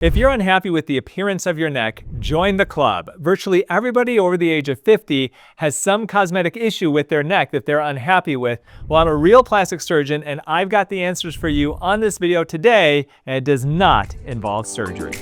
If you're unhappy with the appearance of your neck, join the club. Virtually everybody over the age of 50 has some cosmetic issue with their neck that they're unhappy with. Well, I'm a real plastic surgeon and I've got the answers for you on this video today, and it does not involve surgery.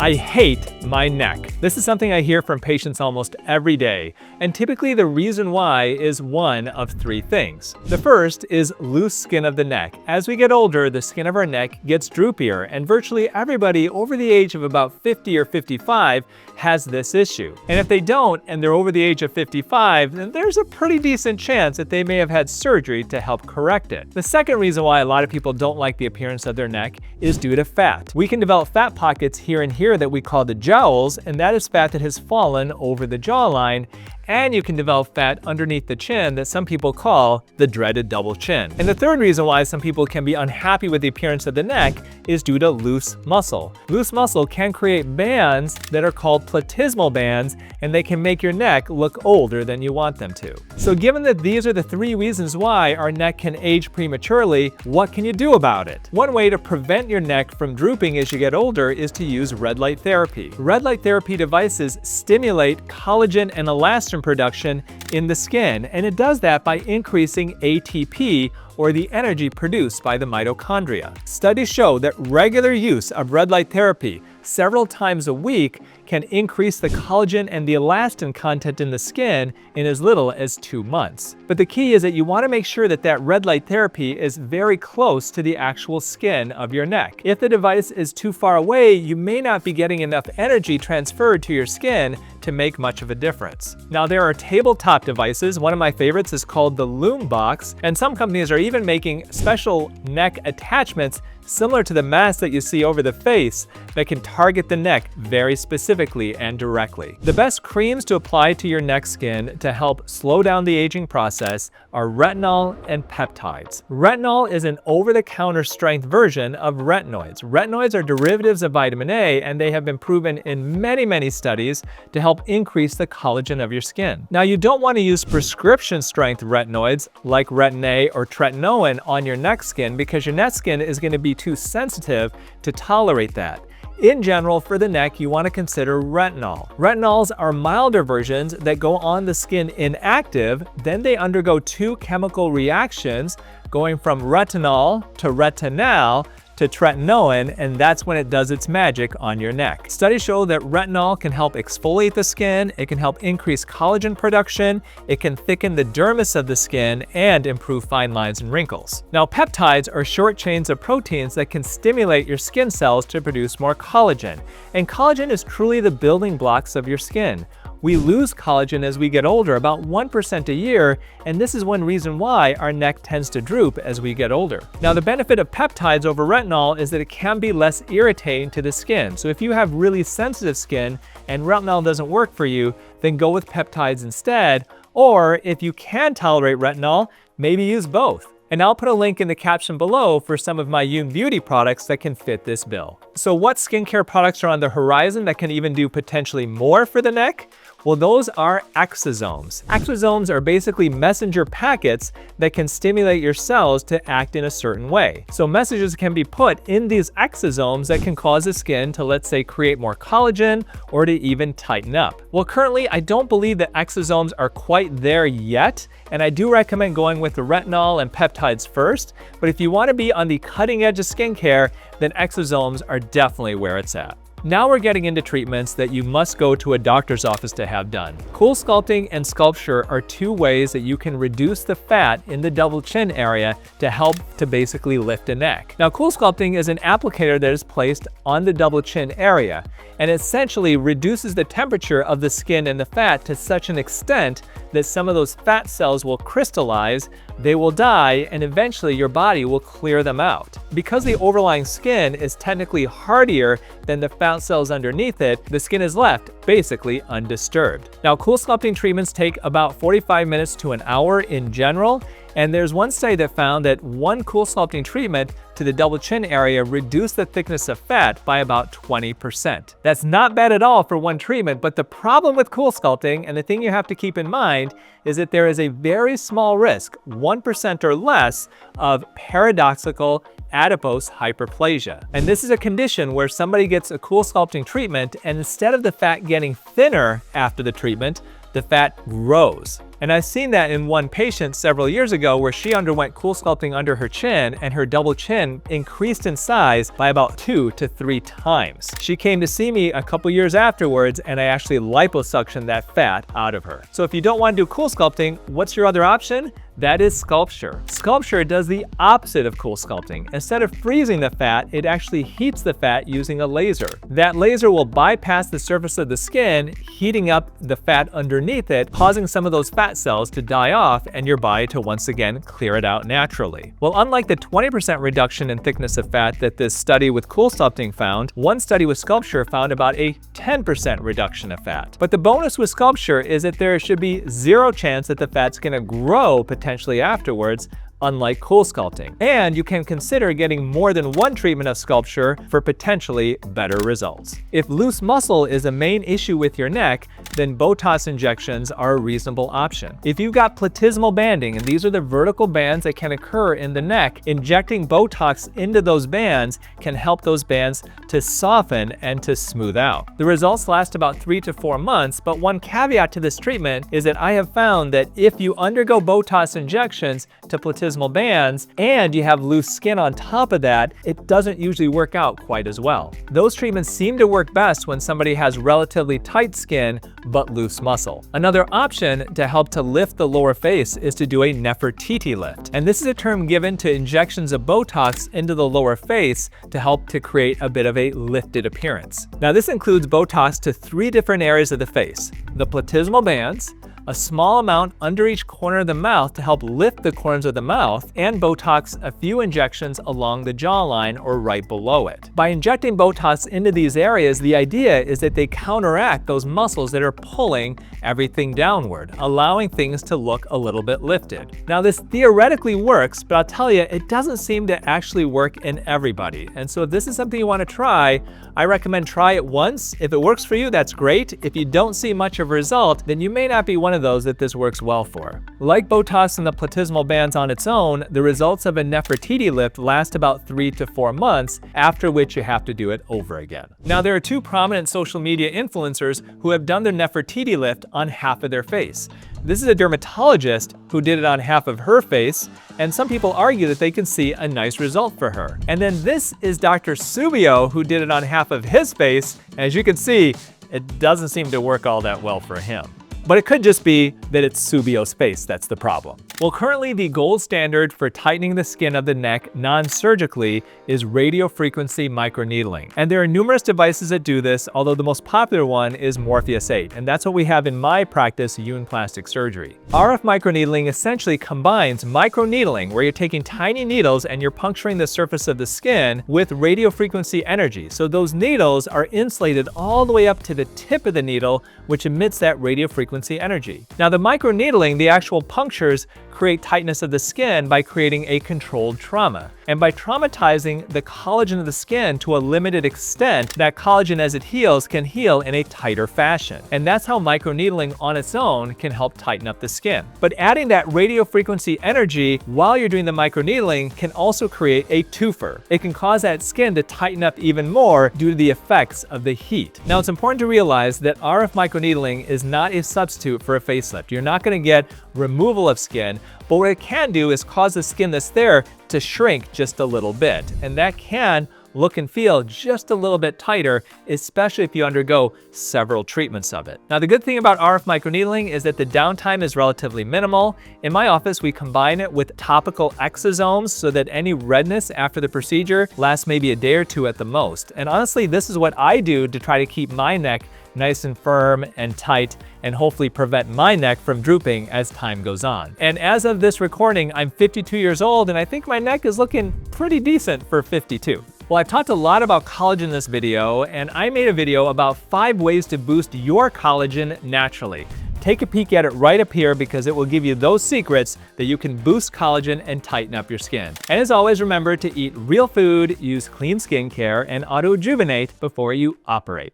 I hate my neck. This is something I hear from patients almost every day, and typically the reason why is one of three things. The first is loose skin of the neck. As we get older, the skin of our neck gets droopier, and virtually everybody over the age of about 50 or 55 has this issue. And if they don't, and they're over the age of 55, then there's a pretty decent chance that they may have had surgery to help correct it. The second reason why a lot of people don't like the appearance of their neck is due to fat. We can develop fat pockets here and here that we call the jowls, and that is fat that has fallen over the jawline. And you can develop fat underneath the chin that some people call the dreaded double chin. And the third reason why some people can be unhappy with the appearance of the neck is due to loose muscle. Loose muscle can create bands that are called platysmal bands, and they can make your neck look older than you want them to. So given that these are the three reasons why our neck can age prematurely, what can you do about it? One way to prevent your neck from drooping as you get older is to use red light therapy. Red light therapy devices stimulate collagen and elastin production in the skin, and it does that by increasing ATP, or the energy produced by the mitochondria. Studies show that regular use of red light therapy several times a week can increase the collagen and the elastin content in the skin in as little as 2 months. But the key is that you want to make sure that that red light therapy is very close to the actual skin of your neck. If the device is too far away, you may not be getting enough energy transferred to your skin to make much of a difference. Now, there are tabletop devices. One of my favorites is called the Loom Box, and some companies are even making special neck attachments similar to the mask that you see over the face that can target the neck very specifically and directly. The best creams to apply to your neck skin to help slow down the aging process are retinol and peptides. Retinol is an over-the-counter strength version of retinoids. Retinoids are derivatives of vitamin A, and they have been proven in many studies to help increase the collagen of your skin. Now, you don't want to use prescription strength retinoids like Retin A or tretinoin on your neck skin because your neck skin is going to be too sensitive to tolerate that. In general, for the neck, you want to consider retinol. Retinols are milder versions that go on the skin inactive, then they undergo two chemical reactions going from retinol to retinal to tretinoin, and that's when it does its magic on your neck. Studies show that retinol can help exfoliate the skin, it can help increase collagen production, it can thicken the dermis of the skin, and improve fine lines and wrinkles. Now, peptides are short chains of proteins that can stimulate your skin cells to produce more collagen, and collagen is truly the building blocks of your skin. We lose collagen as we get older, about 1% a year, and this is one reason why our neck tends to droop as we get older. Now, the benefit of peptides over retinol is that it can be less irritating to the skin. So if you have really sensitive skin and retinol doesn't work for you, then go with peptides instead. Or if you can tolerate retinol, maybe use both. And I'll put a link in the caption below for some of my Youn beauty products that can fit this bill. So what skincare products are on the horizon that can even do potentially more for the neck? Well, those are exosomes. Exosomes are basically messenger packets that can stimulate your cells to act in a certain way. So messages can be put in these exosomes that can cause the skin to, let's say, create more collagen or to even tighten up. Well, currently, I don't believe that exosomes are quite there yet, and I do recommend going with the retinol and peptides first. But if you want to be on the cutting edge of skincare, then exosomes are definitely where it's at. Now we're getting into treatments that you must go to a doctor's office to have done. Cool sculpting and sculpture are two ways that you can reduce the fat in the double chin area to help to basically lift a neck. Now, cool sculpting is an applicator that is placed on the double chin area and essentially reduces the temperature of the skin and the fat to such an extent that some of those fat cells will crystallize, they will die, and eventually your body will clear them out. Because the overlying skin is technically hardier than the fat cells underneath it, the skin is left basically undisturbed. Now, cool sculpting treatments take about 45 minutes to an hour in general, And there's one study that found that one cool sculpting treatment to the double chin area reduced the thickness of fat by about 20%. That's not bad at all for one treatment, but the problem with cool sculpting, and the thing you have to keep in mind, is that there is a very small risk, 1% or less, of paradoxical adipose hyperplasia. And this is a condition where somebody gets a cool sculpting treatment, and instead of the fat getting thinner after the treatment, the fat grows. And I've seen that in one patient several years ago where she underwent cool sculpting under her chin and her double chin increased in size by about 2 to 3 times. She came to see me a couple years afterwards and I actually liposuctioned that fat out of her. So if you don't want to do cool sculpting, what's your other option? That is sculpture. Sculpture does the opposite of cool sculpting. Instead of freezing the fat, it actually heats the fat using a laser. That laser will bypass the surface of the skin, heating up the fat underneath it, causing some of those fat cells to die off and your body to once again clear it out naturally. Well, unlike the 20% reduction in thickness of fat that this study with cool sculpting found, one study with sculpture found about a 10% reduction of fat. But the bonus with sculpture is that there should be zero chance that the fat's gonna grow potentially afterwards, unlike cool sculpting. And you can consider getting more than one treatment of sculpture for potentially better results. If loose muscle is a main issue with your neck, then Botox injections are a reasonable option. If you've got platysmal banding, and these are the vertical bands that can occur in the neck, injecting Botox into those bands can help those bands to soften and to smooth out. The results last about 3 to 4 months, but one caveat to this treatment is that I have found that if you undergo Botox injections to platysmal bands and you have loose skin on top of that, it doesn't usually work out quite as well. Those treatments seem to work best when somebody has relatively tight skin but loose muscle. Another option to help to lift the lower face is to do a Nefertiti lift. And this is a term given to injections of Botox into the lower face to help to create a bit of a lifted appearance. Now this includes Botox to 3 different areas of the face: the platysmal bands, a small amount under each corner of the mouth to help lift the corners of the mouth, and Botox a few injections along the jawline or right below it. By injecting Botox into these areas, the idea is that they counteract those muscles that are pulling everything downward, allowing things to look a little bit lifted. Now this theoretically works, but I'll tell you, it doesn't seem to actually work in everybody. And so if this is something you want to try, I recommend try it once. If it works for you, that's great. If you don't see much of a result, then you may not be one of those that this works well for. Like Botox and the platysmal bands on its own, the results of a Nefertiti lift last about 3 to 4 months, after which you have to do it over again. Now there are 2 prominent social media influencers who have done their Nefertiti lift on half of their face. This is a dermatologist who did it on half of her face, and some people argue that they can see a nice result for her. And then this is Dr. Subio who did it on half of his face. As you can see, it doesn't seem to work all that well for him. But it could just be that it's Subio's face that's the problem. Well, currently the gold standard for tightening the skin of the neck non-surgically is radiofrequency microneedling. And there are numerous devices that do this, although the most popular one is Morpheus 8, and that's what we have in my practice, Youn Plastic Surgery. RF microneedling essentially combines microneedling, where you're taking tiny needles and you're puncturing the surface of the skin, with radiofrequency energy. So those needles are insulated all the way up to the tip of the needle, which emits that radiofrequency energy. Now the microneedling, the actual punctures, create tightness of the skin by creating a controlled trauma. And by traumatizing the collagen of the skin to a limited extent, that collagen as it heals can heal in a tighter fashion. And that's how microneedling on its own can help tighten up the skin. But adding that radiofrequency energy while you're doing the microneedling can also create a twofer. It can cause that skin to tighten up even more due to the effects of the heat. Now it's important to realize that RF microneedling is not a substitute for a facelift. You're not going to get removal of skin, but what it can do is cause the skin that's there to shrink just a little bit. And that can look and feel just a little bit tighter, especially if you undergo several treatments of it. Now, the good thing about RF microneedling is that the downtime is relatively minimal. In my office, we combine it with topical exosomes so that any redness after the procedure lasts maybe a day or 2 at the most. And honestly, this is what I do to try to keep my neck nice and firm and tight, and hopefully prevent my neck from drooping as time goes on. And as of this recording, I'm 52 years old, and I think my neck is looking pretty decent for 52. Well, I've talked a lot about collagen in this video, and I made a video about 5 ways to boost your collagen naturally. Take a peek at it right up here because it will give you those secrets that you can boost collagen and tighten up your skin. And as always, remember to eat real food, use clean skincare, and auto-rejuvenate before you operate.